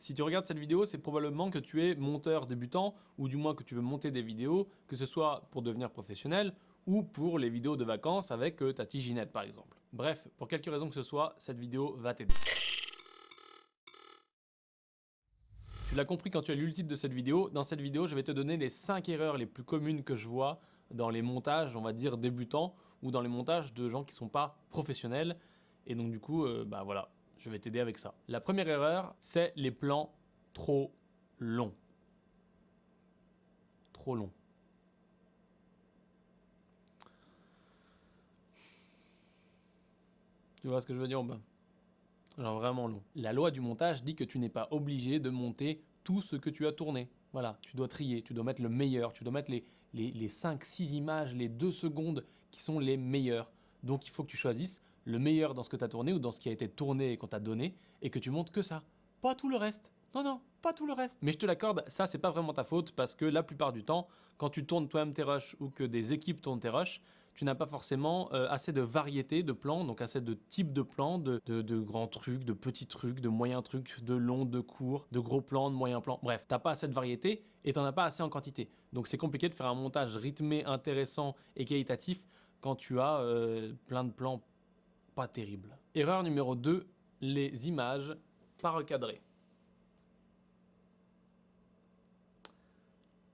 Si tu regardes cette vidéo, c'est probablement que tu es monteur débutant ou du moins que tu veux monter des vidéos, que ce soit pour devenir professionnel ou pour les vidéos de vacances avec ta Ginette par exemple. Bref, pour quelque raison que ce soit, cette vidéo va t'aider. Tu l'as compris quand tu as lu le titre de cette vidéo. Dans cette vidéo, je vais te donner les 5 erreurs les plus communes que je vois dans les montages, on va dire débutants, ou dans les montages de gens qui ne sont pas professionnels. Et donc du coup, voilà, je vais t'aider avec ça. La première erreur, c'est les plans trop longs. Trop longs. Tu vois ce que je veux dire ou pas? Genre vraiment long. La loi du montage dit que tu n'es pas obligé de monter tout ce que tu as tourné. Voilà, tu dois trier, tu dois mettre le meilleur, tu dois mettre les 5-6 images, les 2 secondes qui sont les meilleures. Donc il faut que tu choisisses le meilleur dans ce que tu as tourné ou dans ce qui a été tourné et qu'on t'a donné et que tu montes que ça. Pas tout le reste. Non, non, pas tout le reste. Mais je te l'accorde, ça c'est pas vraiment ta faute parce que la plupart du temps, quand tu tournes toi-même tes rushs ou que des équipes tournent tes rushs, tu n'as pas forcément assez de variété de plans, donc assez de types de plans, de grands trucs, de petits trucs, de moyens trucs, de longs, de courts, de gros plans, de moyens plans. Bref, t'as pas assez de variété et t'en as pas assez en quantité. Donc c'est compliqué de faire un montage rythmé, intéressant et qualitatif quand tu as plein de plans pas terribles. Erreur numéro 2, les images pas recadrées.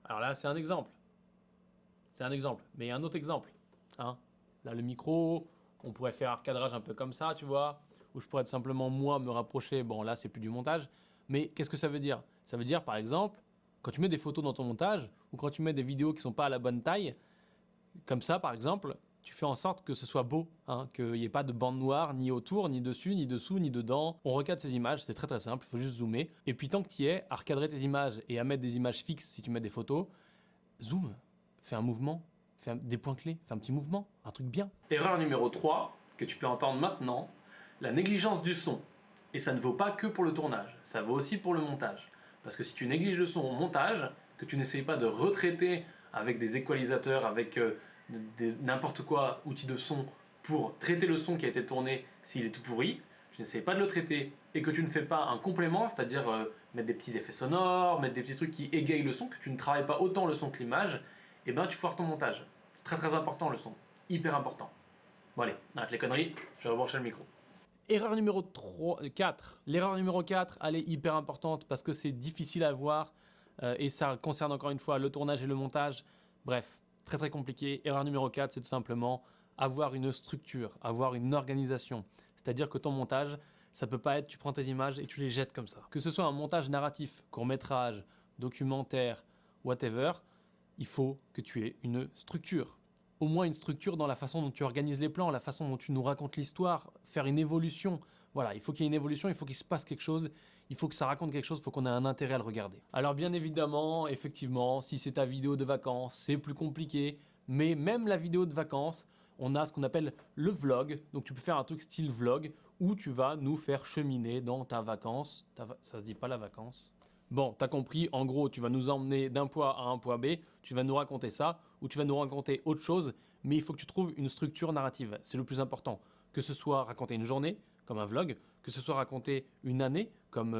Alors là, c'est un exemple. C'est un exemple. Mais il y a un autre exemple. Hein. Là, le micro, on pourrait faire un recadrage un peu comme ça, tu vois, où je pourrais tout simplement, moi, me rapprocher. Bon, là, c'est plus du montage. Mais qu'est-ce que ça veut dire? Ça veut dire, par exemple, quand tu mets des photos dans ton montage, ou quand tu mets des vidéos qui ne sont pas à la bonne taille, comme ça, par exemple, tu fais en sorte que ce soit beau, hein, qu'il n'y ait pas de bande noire, ni autour, ni dessus, ni dessous, ni dedans. On recadre ces images, c'est très très simple, il faut juste zoomer. Et puis tant que tu y es, à recadrer tes images et à mettre des images fixes si tu mets des photos, zoom, fais un mouvement, fais des points clés, fais un petit mouvement, un truc bien. Erreur numéro 3, que tu peux entendre maintenant, la négligence du son. Et ça ne vaut pas que pour le tournage, ça vaut aussi pour le montage. Parce que si tu négliges le son au montage, que tu n'essayes pas de retraiter avec des équalisateurs, avec n'importe quoi, outils de son, pour traiter le son qui a été tourné s'il est tout pourri, tu n'essayes pas de le traiter et que tu ne fais pas un complément, c'est-à-dire mettre des petits effets sonores, mettre des petits trucs qui égayent le son, que tu ne travailles pas autant le son que l'image, et ben tu foires ton montage. C'est très très important le son, hyper important. Bon allez, arrête les conneries, je vais rebrancher le micro. Erreur numéro 4. L'erreur numéro 4, elle est hyper importante parce que c'est difficile à voir et ça concerne encore une fois le tournage et le montage. Bref, très très compliqué. Erreur numéro 4, c'est tout simplement avoir une structure, avoir une organisation. C'est-à-dire que ton montage, ça peut pas être tu prends tes images et tu les jettes comme ça. Que ce soit un montage narratif, court-métrage, documentaire, whatever, il faut que tu aies une structure. Au moins une structure dans la façon dont tu organises les plans, la façon dont tu nous racontes l'histoire, faire une évolution. Voilà, il faut qu'il y ait une évolution, il faut qu'il se passe quelque chose, il faut que ça raconte quelque chose, il faut qu'on ait un intérêt à le regarder. Alors bien évidemment, effectivement, si c'est ta vidéo de vacances, c'est plus compliqué, mais même la vidéo de vacances, on a ce qu'on appelle le vlog, donc tu peux faire un truc style vlog, où tu vas nous faire cheminer dans ta vacance, ça se dit pas la vacance. Bon, t'as compris, en gros, tu vas nous emmener d'un point A à un point B, tu vas nous raconter ça, ou tu vas nous raconter autre chose, mais il faut que tu trouves une structure narrative, c'est le plus important. Que ce soit raconter une journée, comme un vlog, que ce soit raconter une année, comme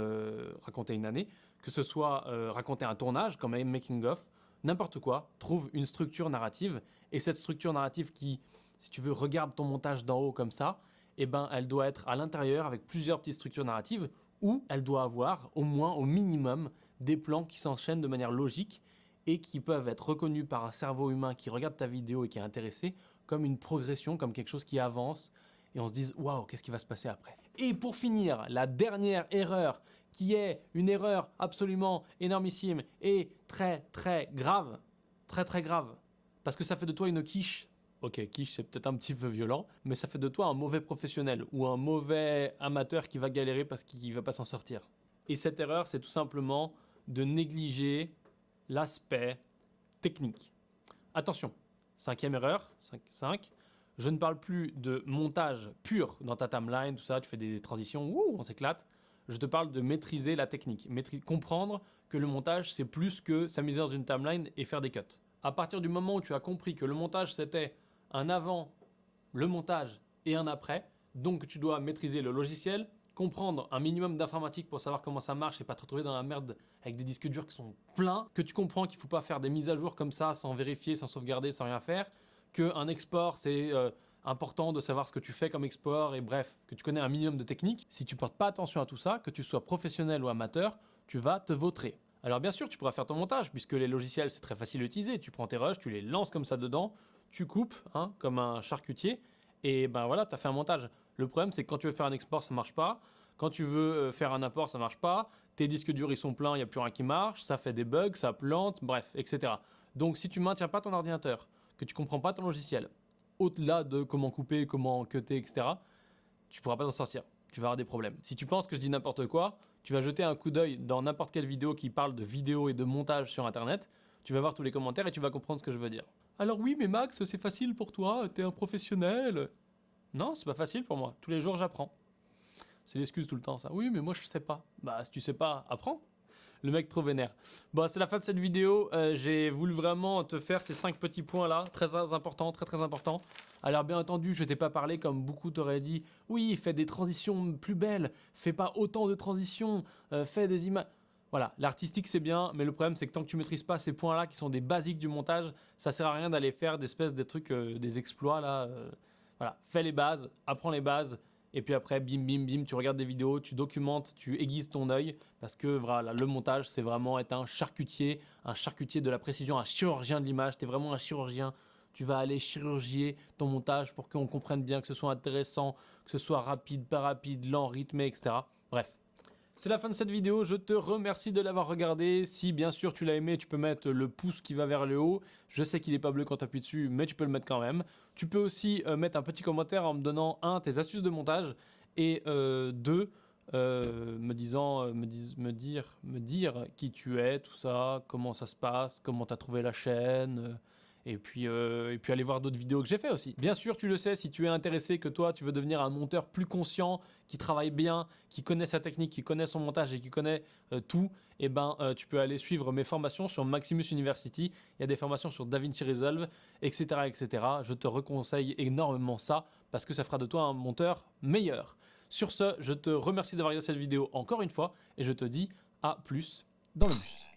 raconter une année, que ce soit raconter un tournage, comme un making of, n'importe quoi, trouve une structure narrative, et cette structure narrative qui, si tu veux, regarde ton montage d'en haut comme ça, eh ben, elle doit être à l'intérieur avec plusieurs petites structures narratives, où elle doit avoir au moins, au minimum, des plans qui s'enchaînent de manière logique et qui peuvent être reconnus par un cerveau humain qui regarde ta vidéo et qui est intéressé comme une progression, comme quelque chose qui avance et on se dise waouh, qu'est-ce qui va se passer après. Et pour finir, la dernière erreur qui est une erreur absolument énormissime et très très grave, parce que ça fait de toi une quiche. Ok, quiche, c'est peut-être un petit peu violent, mais ça fait de toi un mauvais professionnel ou un mauvais amateur qui va galérer parce qu'il ne va pas s'en sortir. Et cette erreur, c'est tout simplement de négliger l'aspect technique. Attention, 5e erreur, 5, je ne parle plus de montage pur dans ta timeline, tout ça, tu fais des transitions, ouh, on s'éclate. Je te parle de maîtriser la technique, comprendre que le montage, c'est plus que s'amuser dans une timeline et faire des cuts. À partir du moment où tu as compris que le montage, c'était un avant, le montage et un après, donc tu dois maîtriser le logiciel, comprendre un minimum d'informatique pour savoir comment ça marche et pas te retrouver dans la merde avec des disques durs qui sont pleins, que tu comprends qu'il ne faut pas faire des mises à jour comme ça sans vérifier, sans sauvegarder, sans rien faire, qu'un export c'est important de savoir ce que tu fais comme export et bref, que tu connais un minimum de technique. Si tu portes pas attention à tout ça, que tu sois professionnel ou amateur, tu vas te vautrer. Alors bien sûr, tu pourras faire ton montage puisque les logiciels c'est très facile à utiliser. Tu prends tes rushs, tu les lances comme ça dedans, tu coupes hein, comme un charcutier et ben voilà, tu as fait un montage. Le problème c'est que quand tu veux faire un export, ça marche pas. Quand tu veux faire un import, ça marche pas. Tes disques durs ils sont pleins, il n'y a plus rien qui marche, ça fait des bugs, ça plante, bref, etc. Donc si tu maintiens pas ton ordinateur, que tu comprends pas ton logiciel, au-delà de comment couper, comment cutter, etc., tu pourras pas t'en sortir. Tu vas avoir des problèmes. Si tu penses que je dis n'importe quoi, tu vas jeter un coup d'œil dans n'importe quelle vidéo qui parle de vidéo et de montage sur internet, tu vas voir tous les commentaires et tu vas comprendre ce que je veux dire. Alors oui, mais Max, c'est facile pour toi, t'es un professionnel. Non, c'est pas facile pour moi. Tous les jours, j'apprends. C'est l'excuse tout le temps, ça. Oui, mais moi, je sais pas. Bah, si tu sais pas, apprends. Le mec trop vénère. Bon, c'est la fin de cette vidéo. J'ai voulu vraiment te faire ces 5 petits points là, très importants, très importants. Alors bien entendu, je t'ai pas parlé comme beaucoup t'auraient dit. Oui, fais des transitions plus belles, fais pas autant de transitions, fais des images. Voilà, l'artistique c'est bien, mais le problème c'est que tant que tu maîtrises pas ces points là qui sont des basiques du montage, ça sert à rien d'aller faire des trucs, des exploits là. Voilà, fais les bases, apprends les bases. Et puis après, bim, bim, bim, tu regardes des vidéos, tu documentes, tu aiguises ton œil. Parce que voilà, le montage, c'est vraiment être un charcutier de la précision, un chirurgien de l'image. Tu es vraiment un chirurgien. Tu vas aller chirurgier ton montage pour qu'on comprenne bien, que ce soit intéressant, que ce soit rapide, pas rapide, lent, rythmé, etc. Bref. C'est la fin de cette vidéo, je te remercie de l'avoir regardé. Si bien sûr tu l'as aimé, tu peux mettre le pouce qui va vers le haut. Je sais qu'il n'est pas bleu quand tu appuies dessus, mais tu peux le mettre quand même. Tu peux aussi mettre un petit commentaire en me donnant tes astuces de montage et me dire qui tu es, tout ça, comment ça se passe, comment tu as trouvé la chaîne. Et puis aller voir d'autres vidéos que j'ai fait aussi. Bien sûr, tu le sais, si tu es intéressé, que toi, tu veux devenir un monteur plus conscient, qui travaille bien, qui connaît sa technique, qui connaît son montage et qui connaît tout, et tu peux aller suivre mes formations sur Maximus University. Il y a des formations sur DaVinci Resolve, etc., etc. Je te reconseille énormément ça parce que ça fera de toi un monteur meilleur. Sur ce, je te remercie d'avoir regardé cette vidéo encore une fois et je te dis à plus dans le bus.